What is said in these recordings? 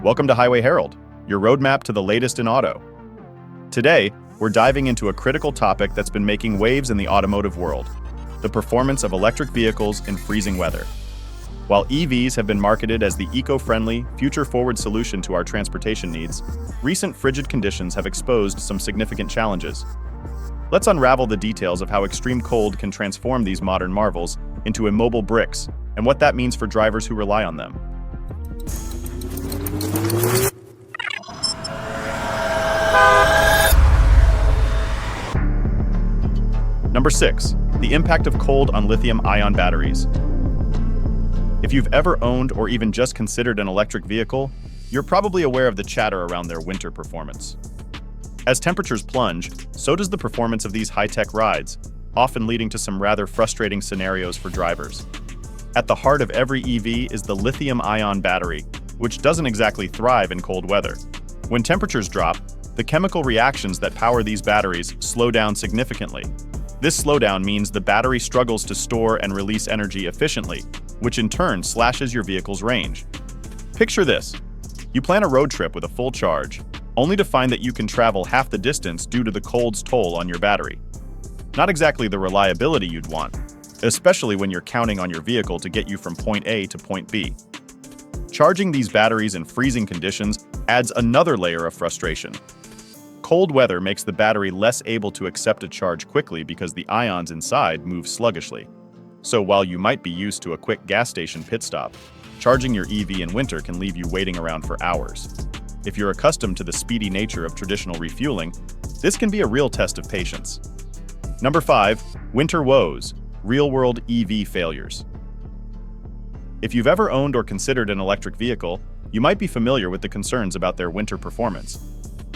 Welcome to Highway Herald, your roadmap to the latest in auto. Today, we're diving into a critical topic that's been making waves in the automotive world: the performance of electric vehicles in freezing weather. While EVs have been marketed as the eco-friendly, future-forward solution to our transportation needs, recent frigid conditions have exposed some significant challenges. Let's unravel the details of how extreme cold can transform these modern marvels into immobile bricks and what that means for drivers who rely on them. Number 6. The impact of cold on lithium-ion batteries. If you've ever owned or even just considered an electric vehicle, you're probably aware of the chatter around their winter performance. As temperatures plunge, so does the performance of these high-tech rides, often leading to some rather frustrating scenarios for drivers. At the heart of every EV is the lithium-ion battery, which doesn't exactly thrive in cold weather. When temperatures drop, the chemical reactions that power these batteries slow down significantly. This slowdown means the battery struggles to store and release energy efficiently, which in turn slashes your vehicle's range. Picture this: you plan a road trip with a full charge, only to find that you can travel half the distance due to the cold's toll on your battery. Not exactly the reliability you'd want, especially when you're counting on your vehicle to get you from point A to point B. Charging these batteries in freezing conditions adds another layer of frustration. Cold weather makes the battery less able to accept a charge quickly because the ions inside move sluggishly. So while you might be used to a quick gas station pit stop, charging your EV in winter can leave you waiting around for hours. If you're accustomed to the speedy nature of traditional refueling, this can be a real test of patience. Number 5. Winter woes: real-world EV failures. If you've ever owned or considered an electric vehicle, you might be familiar with the concerns about their winter performance.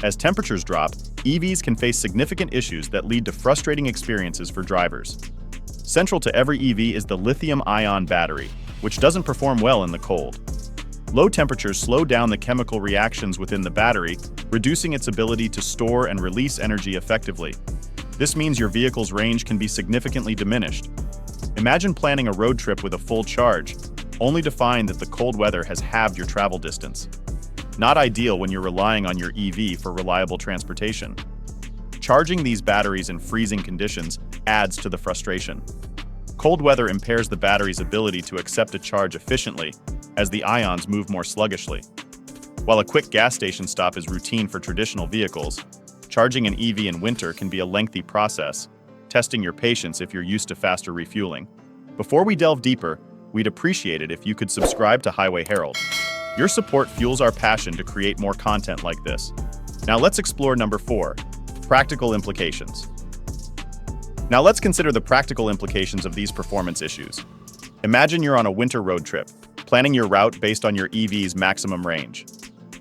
As temperatures drop, EVs can face significant issues that lead to frustrating experiences for drivers. Central to every EV is the lithium-ion battery, which doesn't perform well in the cold. Low temperatures slow down the chemical reactions within the battery, reducing its ability to store and release energy effectively. This means your vehicle's range can be significantly diminished. Imagine planning a road trip with a full charge, only to find that the cold weather has halved your travel distance. Not ideal when you're relying on your EV for reliable transportation. Charging these batteries in freezing conditions adds to the frustration. Cold weather impairs the battery's ability to accept a charge efficiently, as the ions move more sluggishly. While a quick gas station stop is routine for traditional vehicles, charging an EV in winter can be a lengthy process, testing your patience if you're used to faster refueling. Before we delve deeper, we'd appreciate it if you could subscribe to Highway Herald. Your support fuels our passion to create more content like this. Now let's explore number 4, practical implications. Now let's consider the practical implications of these performance issues. Imagine you're on a winter road trip, planning your route based on your EV's maximum range.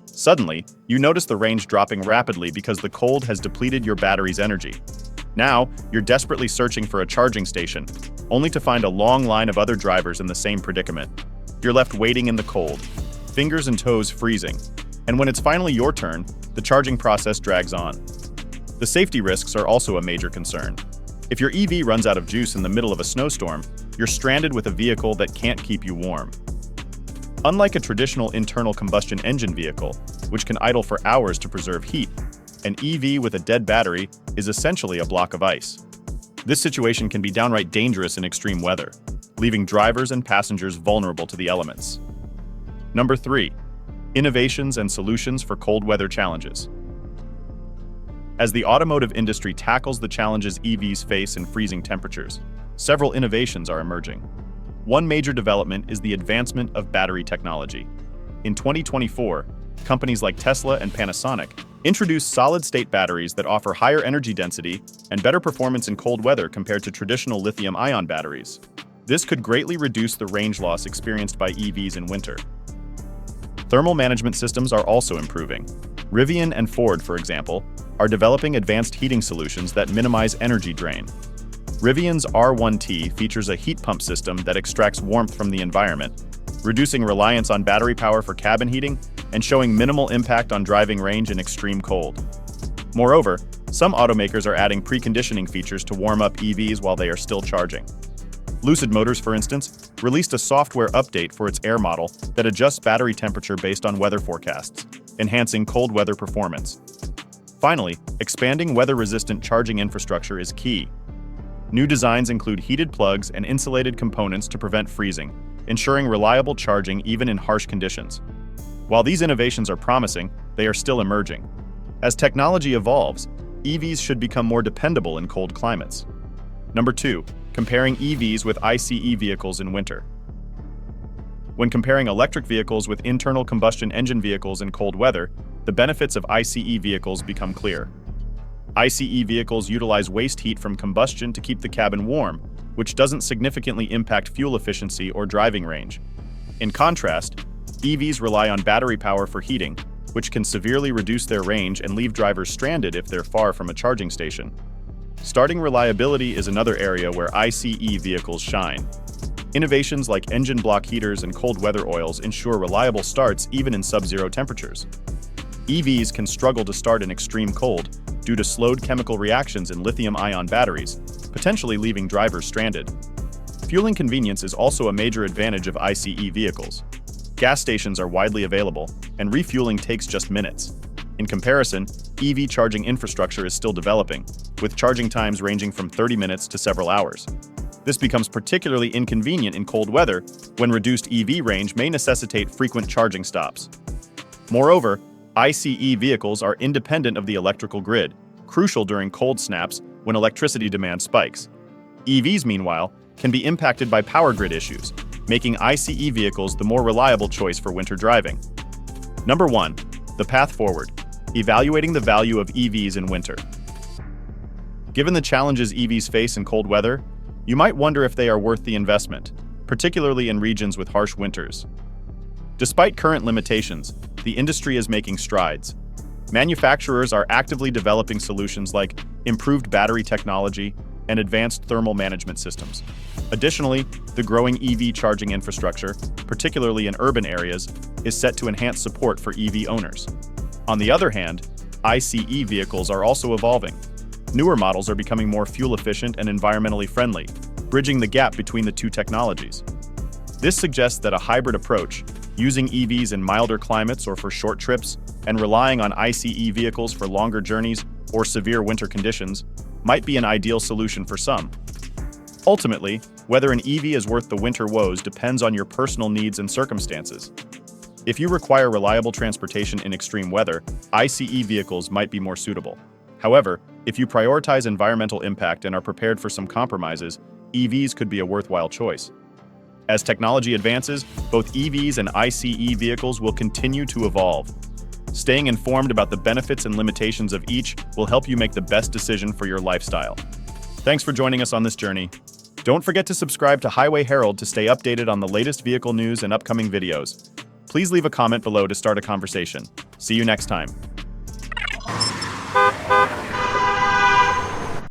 Suddenly, you notice the range dropping rapidly because the cold has depleted your battery's energy. Now, you're desperately searching for a charging station, only to find a long line of other drivers in the same predicament. You're left waiting in the cold, fingers and toes freezing, and when it's finally your turn, the charging process drags on. The safety risks are also a major concern. If your EV runs out of juice in the middle of a snowstorm, you're stranded with a vehicle that can't keep you warm. Unlike a traditional internal combustion engine vehicle, which can idle for hours to preserve heat, an EV with a dead battery is essentially a block of ice. This situation can be downright dangerous in extreme weather, leaving drivers and passengers vulnerable to the elements. Number 3. Innovations and solutions for cold weather challenges. As the automotive industry tackles the challenges EVs face in freezing temperatures, several innovations are emerging. One major development is the advancement of battery technology. In 2024, companies like Tesla and Panasonic introduced solid-state batteries that offer higher energy density and better performance in cold weather compared to traditional lithium-ion batteries. This could greatly reduce the range loss experienced by EVs in winter. Thermal management systems are also improving. Rivian and Ford, for example, are developing advanced heating solutions that minimize energy drain. Rivian's R1T features a heat pump system that extracts warmth from the environment, reducing reliance on battery power for cabin heating and showing minimal impact on driving range in extreme cold. Moreover, some automakers are adding preconditioning features to warm up EVs while they are still charging. Lucid Motors, for instance, released a software update for its Air model that adjusts battery temperature based on weather forecasts, enhancing cold weather performance. Finally, expanding weather-resistant charging infrastructure is key. New designs include heated plugs and insulated components to prevent freezing, ensuring reliable charging even in harsh conditions. While these innovations are promising, they are still emerging. As technology evolves, EVs should become more dependable in cold climates. Number 2. Comparing EVs with ICE vehicles in winter. When comparing electric vehicles with internal combustion engine vehicles in cold weather, the benefits of ICE vehicles become clear. ICE vehicles utilize waste heat from combustion to keep the cabin warm, which doesn't significantly impact fuel efficiency or driving range. In contrast, EVs rely on battery power for heating, which can severely reduce their range and leave drivers stranded if they're far from a charging station. Starting reliability is another area where ICE vehicles shine. Innovations like engine block heaters and cold weather oils ensure reliable starts even in sub-zero temperatures. EVs can struggle to start in extreme cold due to slowed chemical reactions in lithium-ion batteries, potentially leaving drivers stranded. Fueling convenience is also a major advantage of ICE vehicles. Gas stations are widely available, and refueling takes just minutes. In comparison, EV charging infrastructure is still developing, with charging times ranging from 30 minutes to several hours. This becomes particularly inconvenient in cold weather, when reduced EV range may necessitate frequent charging stops. Moreover, ICE vehicles are independent of the electrical grid, crucial during cold snaps when electricity demand spikes. EVs, meanwhile, can be impacted by power grid issues, making ICE vehicles the more reliable choice for winter driving. Number 1. The path forward. Evaluating the value of EVs in winter. Given the challenges EVs face in cold weather, you might wonder if they are worth the investment, particularly in regions with harsh winters. Despite current limitations, the industry is making strides. Manufacturers are actively developing solutions like improved battery technology and advanced thermal management systems. Additionally, the growing EV charging infrastructure, particularly in urban areas, is set to enhance support for EV owners. On the other hand, ICE vehicles are also evolving. Newer models are becoming more fuel-efficient and environmentally friendly, bridging the gap between the two technologies. This suggests that a hybrid approach, using EVs in milder climates or for short trips, and relying on ICE vehicles for longer journeys or severe winter conditions, might be an ideal solution for some. Ultimately, whether an EV is worth the winter woes depends on your personal needs and circumstances. If you require reliable transportation in extreme weather, ICE vehicles might be more suitable. However, if you prioritize environmental impact and are prepared for some compromises, EVs could be a worthwhile choice. As technology advances, both EVs and ICE vehicles will continue to evolve. Staying informed about the benefits and limitations of each will help you make the best decision for your lifestyle. Thanks for joining us on this journey. Don't forget to subscribe to Highway Herald to stay updated on the latest vehicle news and upcoming videos. Please leave a comment below to start a conversation. See you next time.